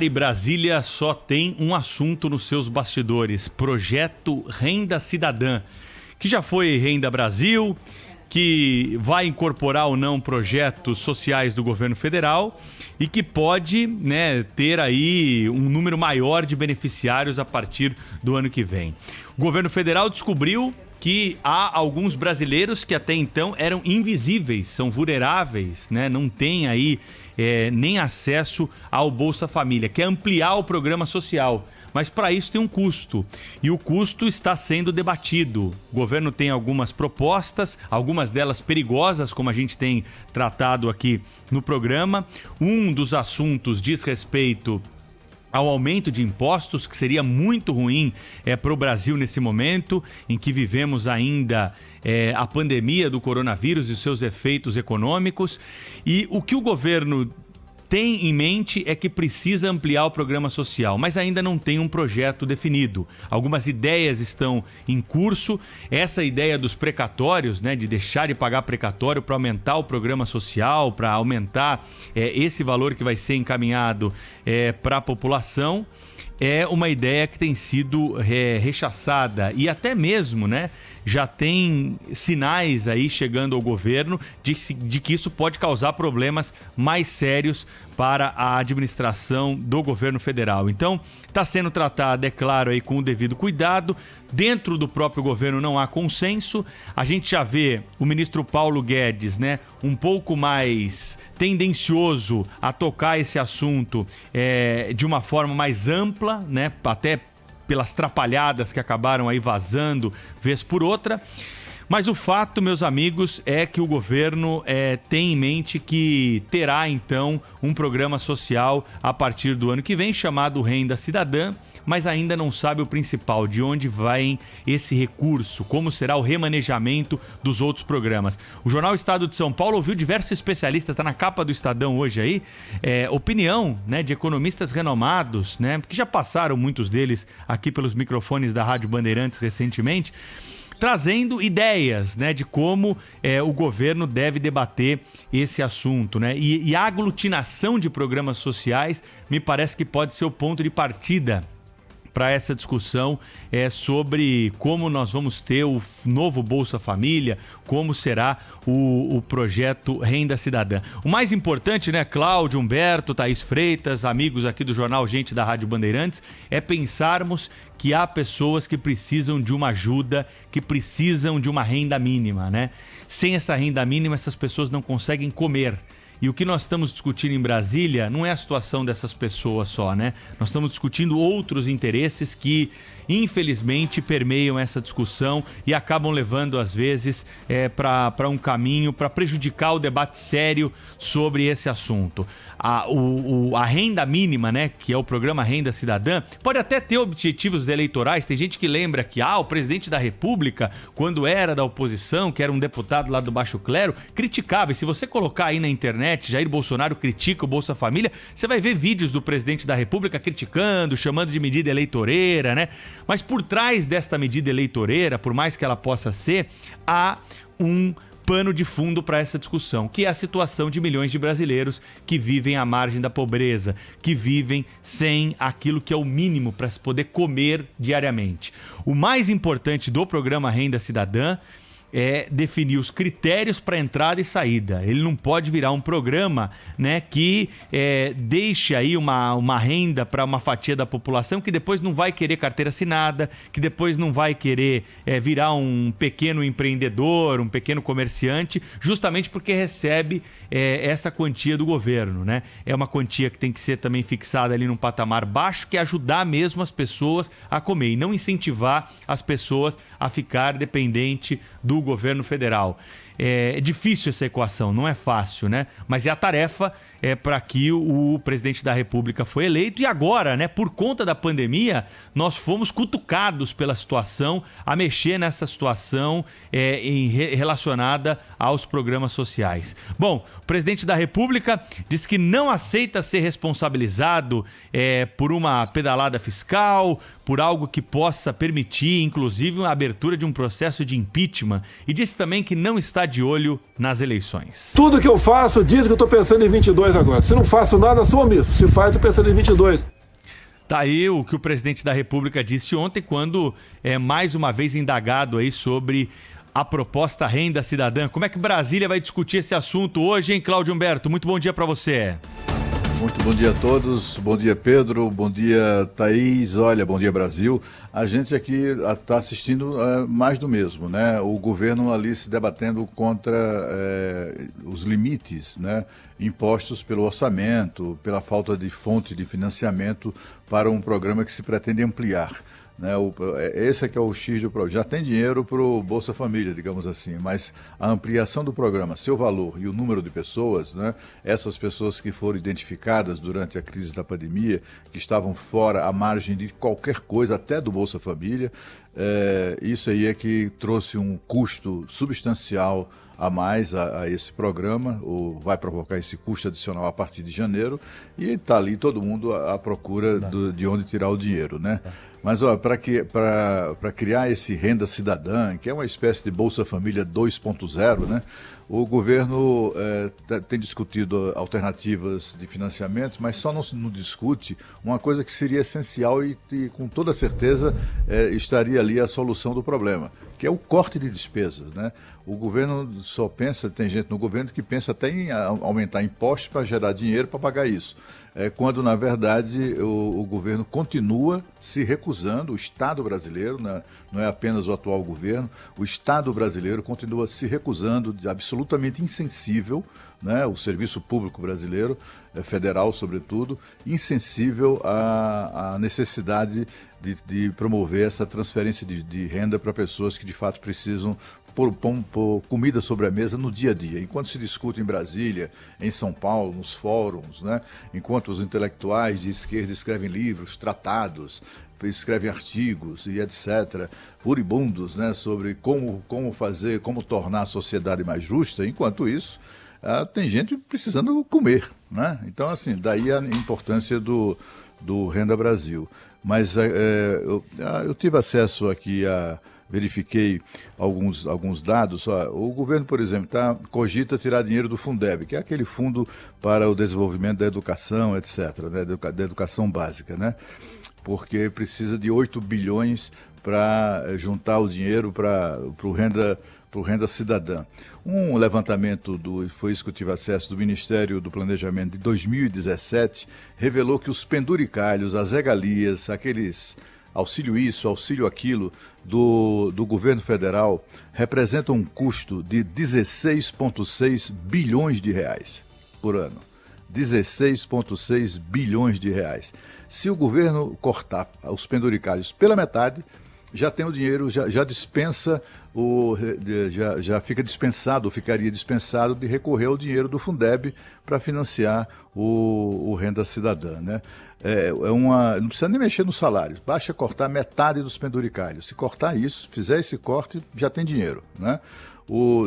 E Brasília só tem um assunto nos seus bastidores: Projeto Renda Cidadã, que já foi Renda Brasil, que vai incorporar ou não projetos sociais do governo federal e que pode, ter aí um número maior de beneficiários a partir do ano que vem. O governo federal descobriu que há alguns brasileiros que até então eram invisíveis, são vulneráveis, não têm aí nem acesso ao Bolsa Família, quer ampliar o programa social. Mas para isso tem um custo, e o custo está sendo debatido. O governo tem algumas propostas, algumas delas perigosas, como a gente tem tratado aqui no programa. Um dos assuntos diz respeito ao aumento de impostos, que seria muito ruim para o Brasil nesse momento em que vivemos ainda a pandemia do coronavírus e seus efeitos econômicos. E o que o governo tem em mente é que precisa ampliar o programa social, mas ainda não tem um projeto definido. Algumas ideias estão em curso. Essa ideia dos precatórios, de deixar de pagar precatório para aumentar o programa social, para aumentar esse valor que vai ser encaminhado para a população, é uma ideia que tem sido rechaçada e até mesmo, já tem sinais aí chegando ao governo de que isso pode causar problemas mais sérios para a administração do governo federal. Então, está sendo tratado, é claro, aí com o devido cuidado. Dentro do próprio governo não há consenso. A gente já vê o ministro Paulo Guedes, um pouco mais tendencioso a tocar esse assunto de uma forma mais ampla, até pelas trapalhadas que acabaram aí vazando vez por outra. Mas o fato, meus amigos, é que o governo tem em mente que terá, então, um programa social a partir do ano que vem, chamado Renda Cidadã, mas ainda não sabe o principal, de onde vai esse recurso, como será o remanejamento dos outros programas. O jornal Estado de São Paulo ouviu diversos especialistas, está na capa do Estadão hoje aí, opinião de economistas renomados, que já passaram muitos deles aqui pelos microfones da Rádio Bandeirantes recentemente, trazendo ideias de como o governo deve debater esse assunto. E a aglutinação de programas sociais me parece que pode ser o ponto de partida para essa discussão sobre como nós vamos ter o novo Bolsa Família, como será o projeto Renda Cidadã. O mais importante, Cláudio, Humberto, Thaís Freitas, amigos aqui do jornal Gente da Rádio Bandeirantes, é pensarmos que há pessoas que precisam de uma ajuda, que precisam de uma renda mínima, Sem essa renda mínima, essas pessoas não conseguem comer. E o que nós estamos discutindo em Brasília não é a situação dessas pessoas só, Nós estamos discutindo outros interesses que, infelizmente, permeiam essa discussão e acabam levando, às vezes, para um caminho para prejudicar o debate sério sobre esse assunto. A renda mínima, que é o programa Renda Cidadã, pode até ter objetivos eleitorais. Tem gente que lembra que o presidente da República, quando era da oposição, que era um deputado lá do Baixo Clero, criticava. E se você colocar aí na internet, Jair Bolsonaro critica o Bolsa Família, você vai ver vídeos do presidente da República criticando, chamando de medida eleitoreira, Mas por trás desta medida eleitoreira, por mais que ela possa ser, há um pano de fundo para essa discussão, que é a situação de milhões de brasileiros que vivem à margem da pobreza, que vivem sem aquilo que é o mínimo para se poder comer diariamente. O mais importante do programa Renda Cidadã é definir os critérios para entrada e saída. Ele não pode virar um programa que deixe aí uma renda para uma fatia da população que depois não vai querer carteira assinada, que depois não vai querer virar um pequeno empreendedor, um pequeno comerciante, justamente porque recebe essa quantia do governo. É uma quantia que tem que ser também fixada ali num patamar baixo, que é ajudar mesmo as pessoas a comer e não incentivar as pessoas a ficar dependente do governo federal. É difícil essa equação, não é fácil, Mas é a tarefa para que o presidente da República foi eleito e agora, por conta da pandemia, nós fomos cutucados pela situação a mexer nessa situação relacionada aos programas sociais. Bom, o presidente da República diz que não aceita ser responsabilizado por uma pedalada fiscal, por algo que possa permitir, inclusive, a abertura de um processo de impeachment, e disse também que não está de olho nas eleições. Tudo que eu faço diz que eu estou pensando em 22 agora. Se não faço nada, sou omisso. Se faz, estou pensando em 22. Tá aí o que o presidente da República disse ontem, quando é mais uma vez indagado aí sobre a proposta Renda Cidadã. Como é que Brasília vai discutir esse assunto hoje, hein, Cláudio Humberto? Muito bom dia para você. Muito bom dia a todos, bom dia Pedro, bom dia Thaís, olha, bom dia Brasil. A gente aqui está assistindo mais do mesmo, né? O governo ali se debatendo contra os limites, né, impostos pelo orçamento, pela falta de fonte de financiamento para um programa que se pretende ampliar. Né, esse é que é o X do programa. Já tem dinheiro para o Bolsa Família, digamos assim, mas a ampliação do programa, seu valor e o número de pessoas, né, essas pessoas que foram identificadas durante a crise da pandemia, que estavam fora, à margem de qualquer coisa, até do Bolsa Família, isso aí é que trouxe um custo substancial a mais a esse programa, ou vai provocar esse custo adicional a partir de janeiro, e está ali todo mundo à procura de onde tirar o dinheiro, né? Mas para criar esse Renda Cidadã, que é uma espécie de Bolsa Família 2.0, né? O governo tem discutido alternativas de financiamento, mas só não discute uma coisa que seria essencial e com toda certeza estaria ali a solução do problema, que é o corte de despesas, né? O governo só pensa, tem gente no governo que pensa até em aumentar impostos para gerar dinheiro para pagar isso. Quando, na verdade, o governo continua se recusando, o Estado brasileiro, né, não é apenas o atual governo, o Estado brasileiro continua se recusando, absolutamente insensível, né, o serviço público brasileiro, federal sobretudo, insensível à necessidade de promover essa transferência de renda para pessoas que de fato precisam pôr comida sobre a mesa no dia a dia. Enquanto se discute em Brasília, em São Paulo, nos fóruns, né? Enquanto os intelectuais de esquerda escrevem livros, tratados, escrevem artigos e etc., furibundos, né? Sobre como tornar a sociedade mais justa, enquanto isso, tem gente precisando comer, né? Então, assim, daí a importância do Renda Brasil. Mas eu tive acesso aqui verifiquei alguns dados. O governo, por exemplo, cogita tirar dinheiro do Fundeb, que é aquele fundo para o desenvolvimento da educação, etc., né, da educação básica, né? Porque precisa de 8 bilhões para juntar o dinheiro para o Renda Cidadã. Um levantamento foi isso que eu tive acesso do Ministério do Planejamento de 2017, revelou que os penduricalhos, as regalias, aqueles auxílio isso, auxílio aquilo do governo federal representam um custo de 16,6 bilhões de reais por ano. 16,6 bilhões de reais. Se o governo cortar os penduricalhos pela metade, já tem o dinheiro, já dispensa, já fica dispensado, ou ficaria dispensado de recorrer ao dinheiro do Fundeb para financiar o Renda Cidadã, né? Não precisa nem mexer no salário, basta cortar metade dos penduricalhos. Se cortar isso, fizer esse corte, já tem dinheiro, né?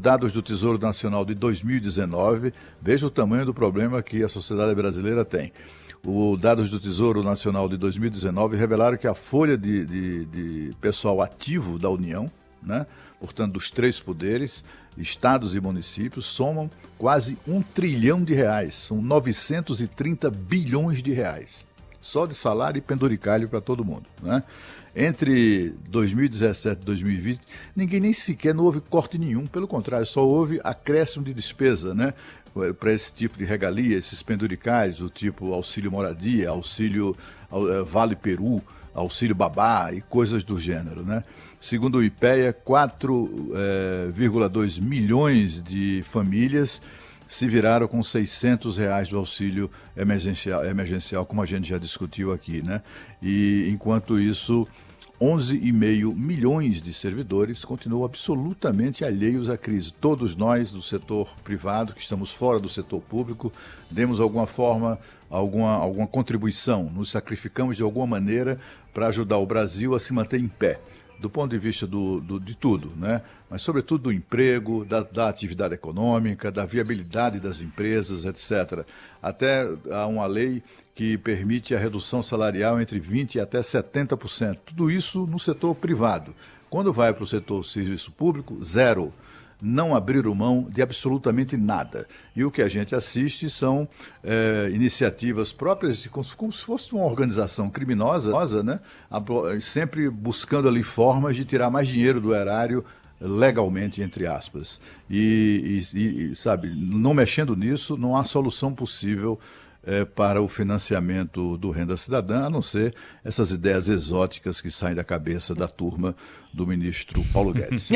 Dados do Tesouro Nacional de 2019, veja o tamanho do problema que a sociedade brasileira tem. Os dados do Tesouro Nacional de 2019 revelaram que a folha de pessoal ativo da União, né, portanto dos 3 poderes, estados e municípios, somam quase R$1 trilhão. São 930 bilhões de reais. Só de salário e penduricalho para todo mundo, né? Entre 2017 e 2020, não houve corte nenhum, pelo contrário, só houve acréscimo de despesa, né? Para esse tipo de regalia, esses penduricais, do tipo auxílio moradia, auxílio Vale Peru, auxílio babá e coisas do gênero, né? Segundo o IPEA, 4,2 milhões de famílias se viraram com R$600 do auxílio emergencial, como a gente já discutiu aqui, né? E enquanto isso, 11,5 milhões de servidores continuam absolutamente alheios à crise. Todos nós do setor privado, que estamos fora do setor público, demos alguma contribuição, nos sacrificamos de alguma maneira para ajudar o Brasil a se manter em pé, do ponto de vista de tudo, né? Mas sobretudo do emprego, da atividade econômica, da viabilidade das empresas, etc. Até há uma lei que permite a redução salarial entre 20% e até 70%. Tudo isso no setor privado. Quando vai para o setor serviço público, zero. não abriram mão de absolutamente nada. E o que a gente assiste são iniciativas próprias, como se fosse uma organização criminosa, né? Sempre buscando ali formas de tirar mais dinheiro do erário legalmente, entre aspas. Sabe, não mexendo nisso, não há solução possível para o financiamento do Renda Cidadã, a não ser essas ideias exóticas que saem da cabeça da turma do ministro Paulo Guedes.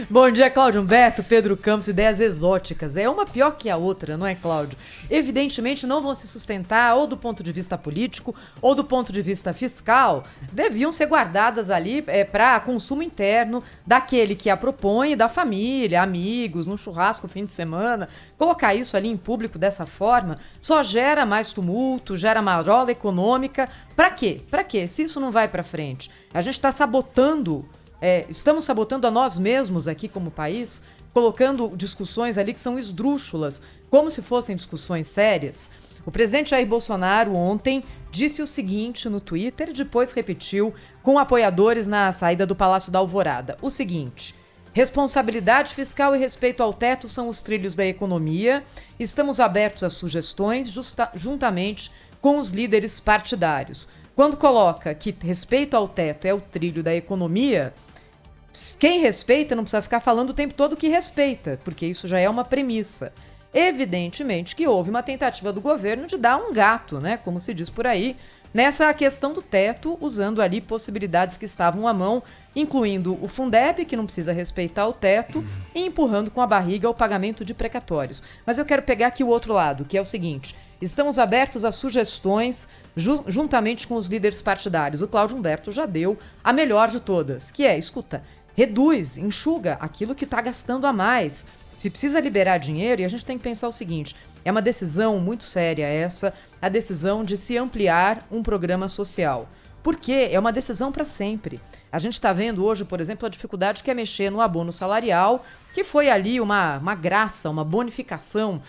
Bom dia, Cláudio Humberto, Pedro Campos, ideias exóticas. É uma pior que a outra, não é, Cláudio? Evidentemente não vão se sustentar ou do ponto de vista político ou do ponto de vista fiscal. Deviam ser guardadas ali para consumo interno daquele que a propõe, da família, amigos, no churrasco, fim de semana. Colocar isso ali em público dessa forma só gera mais tumulto, gera marola econômica. Para quê? Para quê? Se isso não vai para frente. A gente está sabotando, estamos sabotando a nós mesmos aqui como país, colocando discussões ali que são esdrúxulas, como se fossem discussões sérias. O presidente Jair Bolsonaro ontem disse o seguinte no Twitter e depois repetiu com apoiadores na saída do Palácio da Alvorada. O seguinte: responsabilidade fiscal e respeito ao teto são os trilhos da economia. Estamos abertos a sugestões juntamente com os líderes partidários. Quando coloca que respeito ao teto é o trilho da economia, quem respeita não precisa ficar falando o tempo todo que respeita, porque isso já é uma premissa. Evidentemente que houve uma tentativa do governo de dar um gato, né, como se diz por aí, nessa questão do teto, usando ali possibilidades que estavam à mão, incluindo o Fundeb, que não precisa respeitar o teto, e empurrando com a barriga o pagamento de precatórios. Mas eu quero pegar aqui o outro lado, que é o seguinte: estamos abertos a sugestões juntamente com os líderes partidários. O Cláudio Humberto já deu a melhor de todas, que é, escuta, reduz, enxuga aquilo que está gastando a mais. Se precisa liberar dinheiro, e a gente tem que pensar o seguinte: é uma decisão muito séria essa, a decisão de se ampliar um programa social. Porque é uma decisão para sempre. A gente está vendo hoje, por exemplo, a dificuldade que é mexer no abono salarial, que foi ali uma graça, uma bonificação,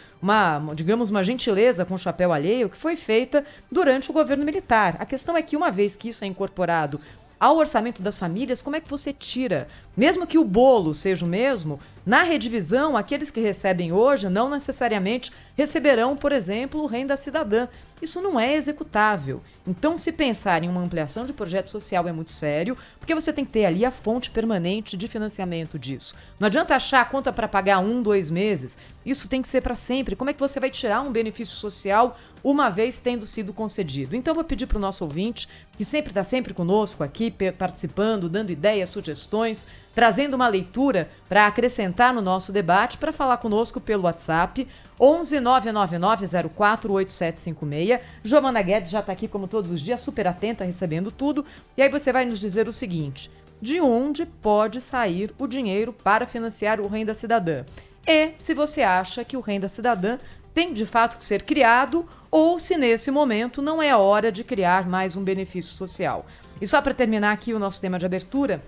digamos, uma gentileza com o chapéu alheio, que foi feita durante o governo militar. A questão é que, uma vez que isso é incorporado ao orçamento das famílias, como é que você tira? Mesmo que o bolo seja o mesmo, na redivisão, aqueles que recebem hoje não necessariamente receberão, por exemplo, o Renda Cidadã. Isso não é executável. Então, se pensar em uma ampliação de projeto social é muito sério, porque você tem que ter ali a fonte permanente de financiamento disso. Não adianta achar a conta para pagar 1, 2 meses. Isso tem que ser para sempre. Como é que você vai tirar um benefício social uma vez tendo sido concedido? Então, vou pedir para o nosso ouvinte, que sempre está sempre conosco aqui, participando, dando ideias, sugestões, trazendo uma leitura para acrescentar no nosso debate, para falar conosco pelo WhatsApp 11 999 04 8756. Giovana Guedes já está aqui como todos os dias, super atenta, recebendo tudo. E aí você vai nos dizer o seguinte: de onde pode sair o dinheiro para financiar o Renda Cidadã? E se você acha que o Renda Cidadã tem de fato que ser criado, ou se nesse momento não é a hora de criar mais um benefício social. E só para terminar aqui o nosso tema de abertura,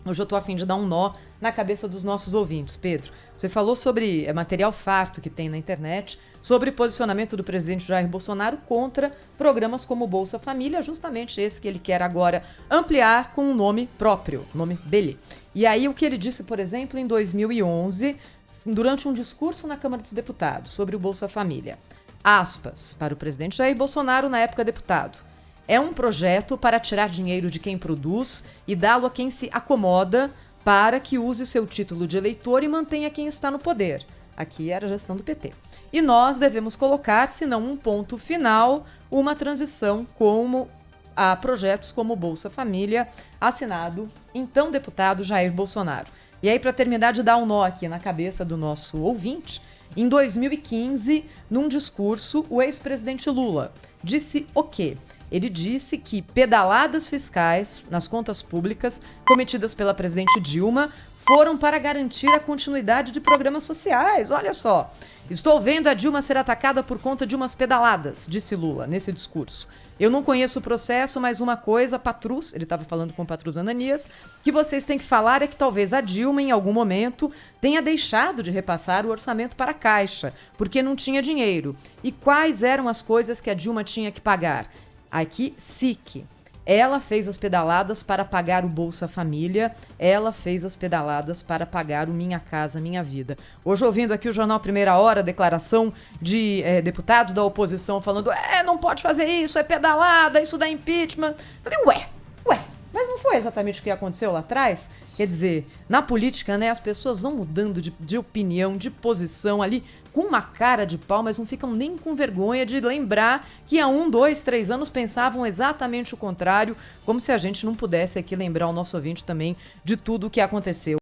hoje eu estou a fim de dar um nó na cabeça dos nossos ouvintes. Pedro, você falou sobre material farto que tem na internet, sobre posicionamento do presidente Jair Bolsonaro contra programas como o Bolsa Família, justamente esse que ele quer agora ampliar com um nome próprio, nome dele. E aí o que ele disse, por exemplo, em 2011, durante um discurso na Câmara dos Deputados sobre o Bolsa Família. Aspas, para o presidente Jair Bolsonaro, na época deputado: é um projeto para tirar dinheiro de quem produz e dá-lo a quem se acomoda para que use seu título de eleitor e mantenha quem está no poder. Aqui era a gestão do PT. E nós devemos colocar, se não um ponto final, uma transição como a projetos como o Bolsa Família, assinado então deputado Jair Bolsonaro. E aí, para terminar de dar um nó aqui na cabeça do nosso ouvinte, em 2015, num discurso, o ex-presidente Lula disse o quê? Ele disse que pedaladas fiscais nas contas públicas cometidas pela presidente Dilma foram para garantir a continuidade de programas sociais. Olha só, estou vendo a Dilma ser atacada por conta de umas pedaladas, disse Lula nesse discurso. Eu não conheço o processo, mas uma coisa, Patrus, ele estava falando com o Patrus Ananias, que vocês têm que falar é que talvez a Dilma, em algum momento, tenha deixado de repassar o orçamento para a Caixa, porque não tinha dinheiro. E quais eram as coisas que a Dilma tinha que pagar? Aqui, SIC. Ela fez as pedaladas para pagar o Bolsa Família, ela fez as pedaladas para pagar o Minha Casa Minha Vida. Hoje, ouvindo aqui o Jornal Primeira Hora, declaração de deputados da oposição falando não pode fazer isso, é pedalada, isso dá impeachment. Eu falei, ué, mas não foi exatamente o que aconteceu lá atrás? Quer dizer, na política, né, as pessoas vão mudando de opinião, de posição ali, com uma cara de pau, mas não ficam nem com vergonha de lembrar que há 1, 2, 3 anos pensavam exatamente o contrário, como se a gente não pudesse aqui lembrar o nosso ouvinte também de tudo o que aconteceu.